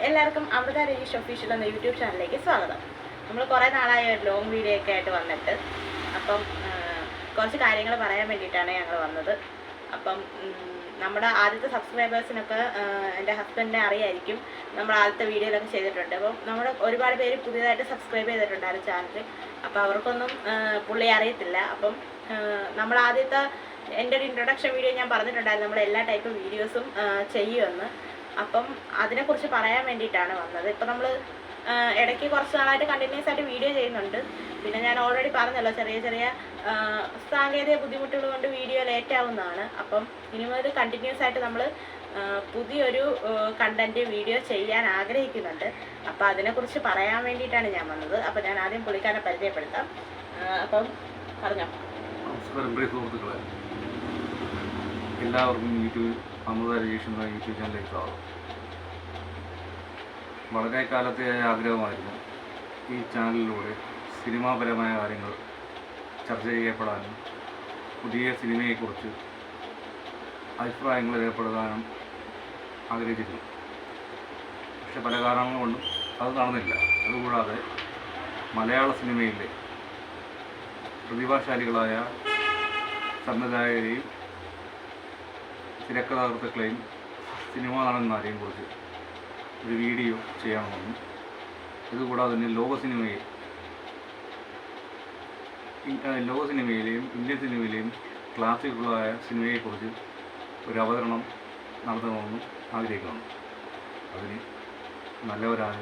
എല്ലാവർക്കും അമൃത രജീഷ് ഒഫീഷ്യൽ എന്ന യൂട്യൂബ് ചാനലിലേക്ക് സ്വാഗതം. നമ്മൾ കുറേ നാളായ ലോങ് വീഡിയോ ഒക്കെ ആയിട്ട് വന്നിട്ട് അപ്പം കുറച്ച് കാര്യങ്ങൾ പറയാൻ വേണ്ടിയിട്ടാണ് ഞങ്ങൾ വന്നത്. അപ്പം നമ്മുടെ ആദ്യത്തെ സബ്സ്ക്രൈബേഴ്സിനൊക്കെ എൻ്റെ ഹസ്ബൻഡിനെ അറിയായിരിക്കും, നമ്മൾ ആദ്യത്തെ വീഡിയോയിലൊക്കെ ചെയ്തിട്ടുണ്ട്. അപ്പം നമ്മുടെ ഒരുപാട് പേര് പുതിയതായിട്ട് സബ്സ്ക്രൈബ് ചെയ്തിട്ടുണ്ടായിരുന്നു ചാനൽ. അപ്പോൾ അവർക്കൊന്നും പുള്ളി അറിയത്തില്ല. അപ്പം നമ്മൾ ആദ്യത്തെ എൻ്റെ ഒരു ഇൻട്രൊഡക്ഷൻ വീഡിയോ ഞാൻ പറഞ്ഞിട്ടുണ്ടായിരുന്നു, നമ്മൾ എല്ലാ ടൈപ്പ് വീഡിയോസും ചെയ്യുമെന്ന്. അപ്പം അതിനെക്കുറിച്ച് പറയാൻ വേണ്ടിയിട്ടാണ് വന്നത്. ഇപ്പം നമ്മൾ ഇടയ്ക്ക് കുറച്ച് നാളായിട്ട് കണ്ടിന്യൂസ് ആയിട്ട് വീഡിയോ ചെയ്യുന്നുണ്ട്. പിന്നെ ഞാൻ ഓൾറെഡി പറഞ്ഞല്ലോ, ചെറിയ ചെറിയ സാങ്കേതിക ബുദ്ധിമുട്ടുകൾ കൊണ്ട് വീഡിയോ ലേറ്റ് ആവുന്നതാണ്. അപ്പം ഇനി മുതൽ കണ്ടിന്യൂസ് ആയിട്ട് നമ്മൾ പുതിയൊരു കണ്ടൻറ്റ് വീഡിയോ ചെയ്യാൻ ആഗ്രഹിക്കുന്നുണ്ട്. അപ്പോൾ അതിനെക്കുറിച്ച് പറയാൻ വേണ്ടിയിട്ടാണ് ഞാൻ വന്നത്. അപ്പോൾ ഞാൻ ആദ്യം പുള്ളിക്കാരനെ പരിചയപ്പെടുത്താം. അപ്പം പറഞ്ഞോ. നമസ്കാരം പ്രിയ സുഹൃത്തുക്കളെ, എല്ലാവർക്കും അമൃത രജീഷ് എന്ന യൂട്യൂബ് ചാനലിലേക്ക് സ്വാഗതം. വളരെ കാലത്തെ ആഗ്രഹമായിരുന്നു ഈ ചാനലിലൂടെ സിനിമാപരമായ കാര്യങ്ങൾ ചർച്ച ചെയ്യപ്പെടാനും പുതിയ സിനിമയെക്കുറിച്ച് അഭിപ്രായങ്ങൾ രേഖപ്പെടുത്താനും ആഗ്രഹിച്ചിരുന്നു. പക്ഷെ പല കാരണങ്ങൾ കൊണ്ടും അത് നടന്നില്ല. അതുകൂടാതെ മലയാള സിനിമയിലെ പ്രതിഭാശാലികളായ സംവിധായകരെയും തിരക്കഥാകൃത്തുക്കളെയും സിനിമാ നടന്മാരെയും കുറിച്ച് ഒരു വീഡിയോ ചെയ്യണമെന്നും, ഇതുകൂടാതെ തന്നെ ലോക സിനിമയിലെയും ഇന്ത്യൻ സിനിമയിലെയും ക്ലാസിക്കുകളായ സിനിമയെക്കുറിച്ച് ഒരു അവതരണം നടത്തണമെന്നും ആഗ്രഹിക്കുന്നു. അതിന് നല്ലവരായ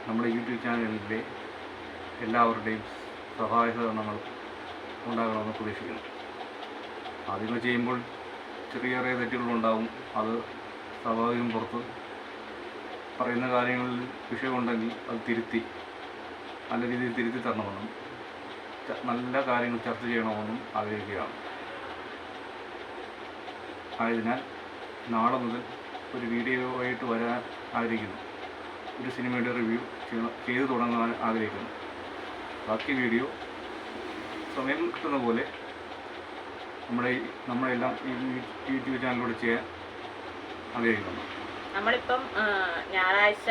നമ്മുടെ യൂട്യൂബ് ചാനലിലെ എല്ലാവരുടെയും സഹായ സഹകരണങ്ങൾ ഉണ്ടാകണമെന്ന് പ്രതീക്ഷിക്കുന്നു. ആദ്യമേ ചെയ്യുമ്പോൾ ചെറിയ ചെറിയ തെറ്റുകളുണ്ടാവും. അത് സ്വാഭാവികം. പുറത്ത് പറയുന്ന കാര്യങ്ങളിൽ വിഷയമുണ്ടെങ്കിൽ അത് തിരുത്തി നല്ല രീതിയിൽ തിരുത്തി തരണമെന്നും നല്ല കാര്യങ്ങൾ ചർച്ച ചെയ്യണമെന്നും ആഗ്രഹിക്കുകയാണ്. ആയതിനാൽ നാളെ മുതൽ ഒരു വീഡിയോ ആയിട്ട് വരാൻ ആഗ്രഹിക്കുന്നു. ഒരു സിനിമയുടെ റിവ്യൂ ചെയ്തു തുടങ്ങാൻ ആഗ്രഹിക്കുന്നു. ബാക്കി വീഡിയോ സമയം കിട്ടുന്ന പോലെ നമ്മളെല്ലാം ഈ യൂട്യൂബ് ചാനലിലൂടെ ചെയ്യാൻ ആഗ്രഹിക്കുന്നു. നമ്മളിപ്പം ഞായറാഴ്ച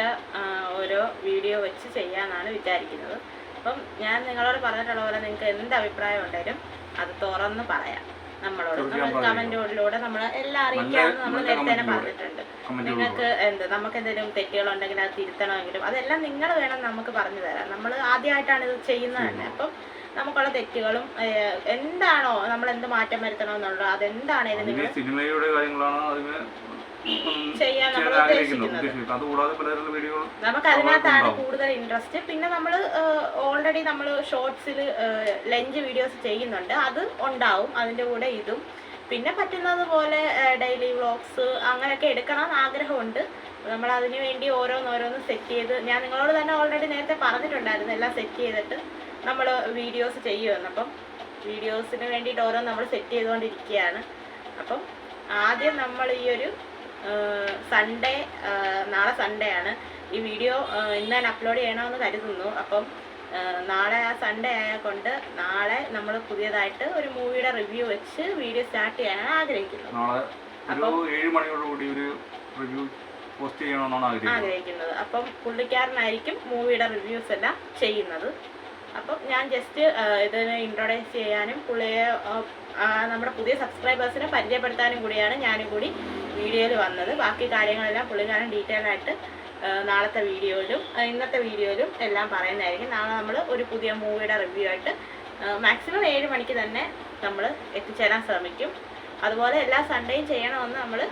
ഓരോ വീഡിയോ വെച്ച് ചെയ്യാനാണ് വിചാരിക്കുന്നത്. അപ്പം ഞാൻ നിങ്ങളോട് പറഞ്ഞിട്ടുള്ള പോലെ നിങ്ങൾക്ക് എന്ത് അഭിപ്രായം ഉണ്ടെങ്കിലും അത് തുറന്ന് പറയാം. നമ്മളോട് കമന്റിലൂടെ നമ്മൾ എല്ലാം അറിയിക്കാമെന്ന് നമ്മൾ നേരത്തെ തന്നെ പറഞ്ഞിട്ടുണ്ട്. നിങ്ങൾക്ക് നമുക്ക് എന്തെങ്കിലും തെറ്റുകളുണ്ടെങ്കിൽ അത് തിരുത്തണമെങ്കിലും അതെല്ലാം നിങ്ങൾ വേണം നമുക്ക് പറഞ്ഞു തരാം. നമ്മൾ ആദ്യമായിട്ടാണ് ഇത് ചെയ്യുന്നത് തന്നെ. അപ്പം നമുക്കുള്ള തെറ്റുകളും എന്താണോ നമ്മൾ എന്ത് മാറ്റം വരുത്തണമെന്നുള്ളൂ അതെന്താണേലും നിങ്ങൾ സിനിമയുടെ കാര്യങ്ങളാണ് ചെയ്യാൻ നമ്മൾ ഉദ്ദേശിക്കുന്നത്. നമുക്ക് അതിനകത്താണ് കൂടുതൽ ഇൻട്രസ്റ്റ്. പിന്നെ നമ്മൾ ഓൾറെഡി നമ്മൾ ഷോർട്സിൽ ലഞ്ച് വീഡിയോസ് ചെയ്യുന്നുണ്ട്, അത് ഉണ്ടാവും അതിൻ്റെ കൂടെ ഇതും. പിന്നെ പറ്റുന്നത് പോലെ ഡെയിലി വ്ളോഗ്സ് അങ്ങനെയൊക്കെ എടുക്കണം ആഗ്രഹമുണ്ട്. നമ്മൾ അതിനു വേണ്ടി ഓരോന്നോരോന്ന് സെറ്റ് ചെയ്ത് ഞാൻ നിങ്ങളോട് തന്നെ ഓൾറെഡി നേരത്തെ പറഞ്ഞിട്ടുണ്ടായിരുന്നു, എല്ലാം സെറ്റ് ചെയ്തിട്ട് നമ്മൾ വീഡിയോസ് ചെയ്യുമെന്ന്. അപ്പം വീഡിയോസിന് വേണ്ടിയിട്ട് ഓരോന്ന് നമ്മൾ സെറ്റ് ചെയ്തുകൊണ്ടിരിക്കുകയാണ്. അപ്പം ആദ്യം നമ്മൾ ഈ ഒരു സൺഡേ, നാളെ സൺഡേ ആണ്, ഈ വീഡിയോ ഇന്ന് ഞാൻ അപ്ലോഡ് ചെയ്യണമെന്ന് കരുതുന്നു. അപ്പം നാളെ ആ സൺഡേ ആയതുകൊണ്ട് നാളെ നമ്മൾ പുതിയതായിട്ട് ഒരു മൂവിയുടെ റിവ്യൂ വെച്ച് വീഡിയോ സ്റ്റാർട്ട് ചെയ്യാനാണ് ആഗ്രഹിക്കുന്നത്. അപ്പം പുള്ളിക്കാരനായിരിക്കും മൂവിയുടെ റിവ്യൂസ് എല്ലാം ചെയ്യുന്നത്. അപ്പം ഞാൻ ജസ്റ്റ് ഇതിന് ഇൻട്രൊഡ്യൂസ് ചെയ്യാനും പുള്ളിയെ നമ്മുടെ പുതിയ സബ്സ്ക്രൈബേഴ്സിനെ പരിചയപ്പെടുത്താനും കൂടിയാണ് ഞാനും കൂടി വീഡിയോയിൽ വന്നത്. ബാക്കി കാര്യങ്ങളെല്ലാം പുള്ളിക്കാരൻ ഡീറ്റെയിൽ ആയിട്ട് നാളത്തെ വീഡിയോയിലും ഇന്നത്തെ വീഡിയോയിലും എല്ലാം പറയുന്നതായിരിക്കും. നാളെ നമ്മൾ ഒരു പുതിയ മൂവിയുടെ റിവ്യൂ ആയിട്ട് മാക്സിമം 7 മണിക്ക് തന്നെ നമ്മൾ എത്തിച്ചേരാൻ ശ്രമിക്കും. അതുപോലെ എല്ലാ സൺഡേയും ചെയ്യണമെന്ന് നമ്മൾ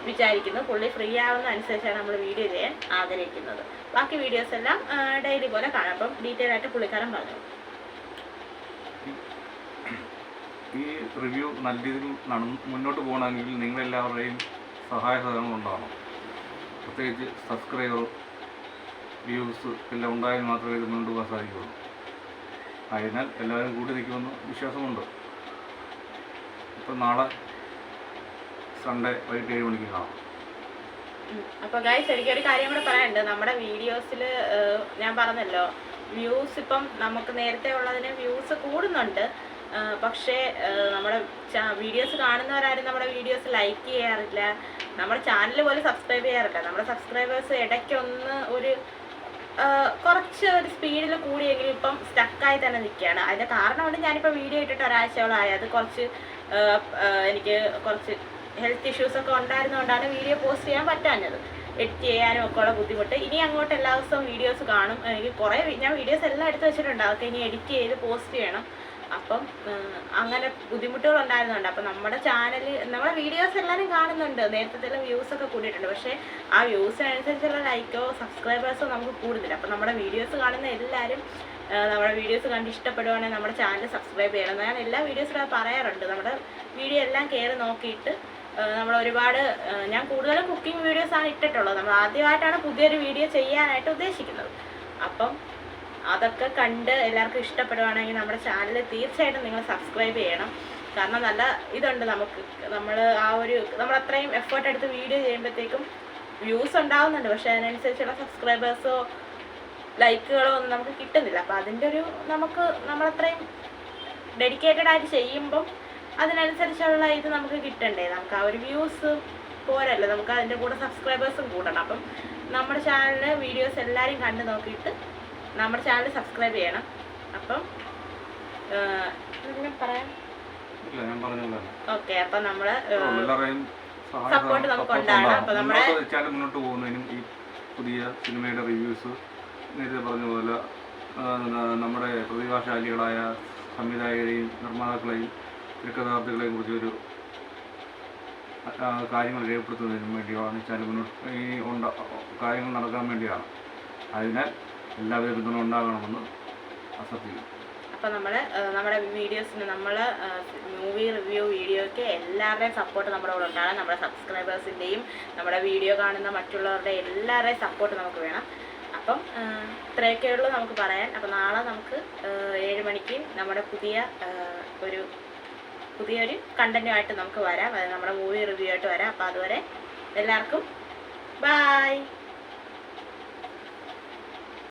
വിചാരിക്കുന്നു. പുള്ളി ഫ്രീ ആവുന്ന അനുസരിച്ചാണ് നമ്മൾ വീഡിയോ ചെയ്യാൻ ആഗ്രഹിക്കുന്നത്. ബാക്കി വീഡിയോസ് എല്ലാം ഡെയിലി പോലെ കാണാം. അപ്പം ഡീറ്റെയിൽ ആയിട്ട് പുള്ളിക്കാരൻ പറഞ്ഞു. ഈ റിവ്യൂ നല്ല രീതിയിൽ മുന്നോട്ട് പോകണമെങ്കിൽ നിങ്ങളെല്ലാവരുടെയും സഹായ സഹകരണം ഉണ്ടാവണം. പ്രത്യേകിച്ച് സബ്സ്ക്രൈബർ വ്യൂസ് എല്ലാം ഉണ്ടായാൽ മാത്രമേ ഇത് മുന്നോട്ട് പോകാൻ സാധിക്കുകയുള്ളൂ. ആയതിനാൽ എല്ലാവരും കൂടി നിൽക്കുമെന്ന് വിശ്വാസമുണ്ട്. ഇപ്പം നാളെ സൺഡേ വൈകിട്ട് 7 മണിക്ക് കാണാം. അപ്പോൾ ഗൈസ്, എനിക്കൊരു കാര്യം കൂടെ പറയാനുണ്ട്. നമ്മുടെ വീഡിയോസിൽ ഞാൻ പറഞ്ഞല്ലോ, വ്യൂസ് ഇപ്പം നമുക്ക് നേരത്തെ ഉള്ളതിന് വ്യൂസ് കൂടുന്നുണ്ട്. പക്ഷേ നമ്മുടെ വീഡിയോസ് കാണുന്നവരാരും നമ്മുടെ വീഡിയോസ് ലൈക്ക് ചെയ്യാറില്ല, നമ്മുടെ ചാനൽ പോലും സബ്സ്ക്രൈബ് ചെയ്യാറില്ല. നമ്മുടെ സബ്സ്ക്രൈബേഴ്സ് ഇടയ്ക്കൊന്ന് ഒരു കുറച്ച് ഒരു സ്പീഡിൽ കൂടിയെങ്കിലും ഇപ്പം സ്റ്റക്കായി തന്നെ നിൽക്കുകയാണ്. അതിൻ്റെ കാരണം കൊണ്ട് ഞാനിപ്പോൾ വീഡിയോ ഇട്ടിട്ട് ഒരാഴ്ചയോളമായി. അത് കുറച്ച് എനിക്ക് കുറച്ച് ഹെൽത്ത് ഇഷ്യൂസൊക്കെ ഉണ്ടായിരുന്നുകൊണ്ടാണ് വീഡിയോ പോസ്റ്റ് ചെയ്യാൻ പറ്റാഞ്ഞത്. എഡിറ്റ് ചെയ്യാനും ഒക്കെ ഉള്ള ബുദ്ധിമുട്ട്. ഇനി അങ്ങോട്ട് എല്ലാ ദിവസവും വീഡിയോസ് കാണും. എനിക്ക് ഞാൻ വീഡിയോസ് എല്ലാം എടുത്ത് വെച്ചിട്ടുണ്ട്. അതൊക്കെ ഇനി എഡിറ്റ് ചെയ്ത് പോസ്റ്റ് ചെയ്യണം. അപ്പം അങ്ങനെ ബുദ്ധിമുട്ടുകളുണ്ടായിരുന്നുണ്ട്. അപ്പം നമ്മുടെ ചാനൽ, നമ്മുടെ വീഡിയോസ് എല്ലാവരും കാണുന്നുണ്ട്. നേരത്തെ വ്യൂസൊക്കെ കൂടിയിട്ടുണ്ട്. പക്ഷേ ആ വ്യൂസിനനുസരിച്ചുള്ള ലൈക്കോ സബ്സ്ക്രൈബേഴ്സോ നമുക്ക് കൂടുന്നില്ല. അപ്പം നമ്മുടെ വീഡിയോസ് കാണുന്ന എല്ലാവരും നമ്മുടെ വീഡിയോസ് കണ്ട് ഇഷ്ടപ്പെടുവാണെങ്കിൽ നമ്മുടെ ചാനൽ സബ്സ്ക്രൈബ് ചെയ്യണം. ഞാൻ എല്ലാ വീഡിയോസിലും പറയാറുണ്ട്. നമ്മുടെ വീഡിയോ എല്ലാം കയറി നോക്കിയിട്ട് നമ്മൾ ഒരുപാട്, ഞാൻ കൂടുതലും കുക്കിംഗ് വീഡിയോസാണ് ഇട്ടിട്ടുള്ളത്. നമ്മൾ ആദ്യമായിട്ടാണ് പുതിയൊരു വീഡിയോ ചെയ്യാനായിട്ട് ഉദ്ദേശിക്കുന്നത്. അപ്പം അതൊക്കെ കണ്ട് എല്ലാവർക്കും ഇഷ്ടപ്പെടുവാണെങ്കിൽ നമ്മുടെ ചാനൽ തീർച്ചയായിട്ടും നിങ്ങൾ സബ്സ്ക്രൈബ് ചെയ്യണം. കാരണം നല്ല ഇതുണ്ട് നമുക്ക്. നമ്മൾ അത്രയും എഫേർട്ട് എടുത്ത് വീഡിയോ ചെയ്യുമ്പോഴത്തേക്കും വ്യൂസ് ഉണ്ടാവുന്നുണ്ട്. പക്ഷേ അതിനനുസരിച്ചുള്ള സബ്സ്ക്രൈബേഴ്സോ ലൈക്കുകളോ ഒന്നും നമുക്ക് കിട്ടുന്നില്ല. അപ്പോൾ അതിൻ്റെ ഒരു നമ്മളത്രയും ഡെഡിക്കേറ്റഡ് ആയിട്ട് ചെയ്യുമ്പം അതിനനുസരിച്ചുള്ള ഇത് നമുക്ക് കിട്ടണ്ടേ. നമുക്ക് ആ ഒരു വ്യൂസ് പോരല്ലോ, നമുക്ക് അതിൻ്റെ കൂടെ സബ്സ്ക്രൈബേഴ്സും കൂടണം. അപ്പം നമ്മുടെ ചാനലിൽ വീഡിയോസ് എല്ലാവരും കണ്ടു നോക്കിയിട്ട് നമ്മുടെ ചാനൽ സബ്സ്ക്രൈബ് ചെയ്യണം. അപ്പം പറയാം. ഓക്കെ, അപ്പം നമ്മൾ സപ്പോർട്ട് നമുക്ക് ഉണ്ടാകണം. അപ്പം നമ്മുടെ ചാനൽ മുന്നോട്ട് പോകുന്നതിനും ഈ പുതിയ സിനിമയുടെ റിവ്യൂസ് നേരത്തെ പറഞ്ഞ പോലെ നമ്മുടെ പ്രതിഭാശാലികളായ സംവിധായകരെയും നിർമ്മാതാക്കളെയും തിരക്കഥാർത്ഥികളെയും കുറിച്ചൊരു കാര്യങ്ങൾ രേഖപ്പെടുത്തുന്നതിനും വേണ്ടിയാണ് ഈ ചാനൽ മുന്നോട്ട് കാര്യങ്ങൾ നടക്കാൻ വേണ്ടിയാണ്. അതിനാൽ എല്ലാവരും പിന്തുണ ഉണ്ടാകണമെന്ന് അഭ്യർത്ഥിക്കുന്നു. അപ്പോൾ നമ്മുടെ വീഡിയോസിന് മൂവി റിവ്യൂ വീഡിയോയ്ക്ക് എല്ലാവരുടെയും സപ്പോർട്ട് നമ്മുടെ കൂടെ ഉണ്ടാകണം. നമ്മുടെ സബ്സ്ക്രൈബേഴ്സിൻ്റെയും നമ്മുടെ വീഡിയോ കാണുന്ന മറ്റുള്ളവരുടെ എല്ലാവരുടെയും സപ്പോർട്ട് നമുക്ക് വേണം. അപ്പം ഇത്രയൊക്കെ ഉള്ളൂ നമുക്ക് പറയാൻ. അപ്പോൾ നാളെ നമുക്ക് 7 മണിക്ക് നമ്മുടെ പുതിയൊരു കണ്ടന്റുമായിട്ട് നമുക്ക് വരാം. അത് നമ്മുടെ മൂവി റിവ്യൂ ആയിട്ട് വരാം. അപ്പോൾ അതുവരെ എല്ലാവർക്കും ബൈ.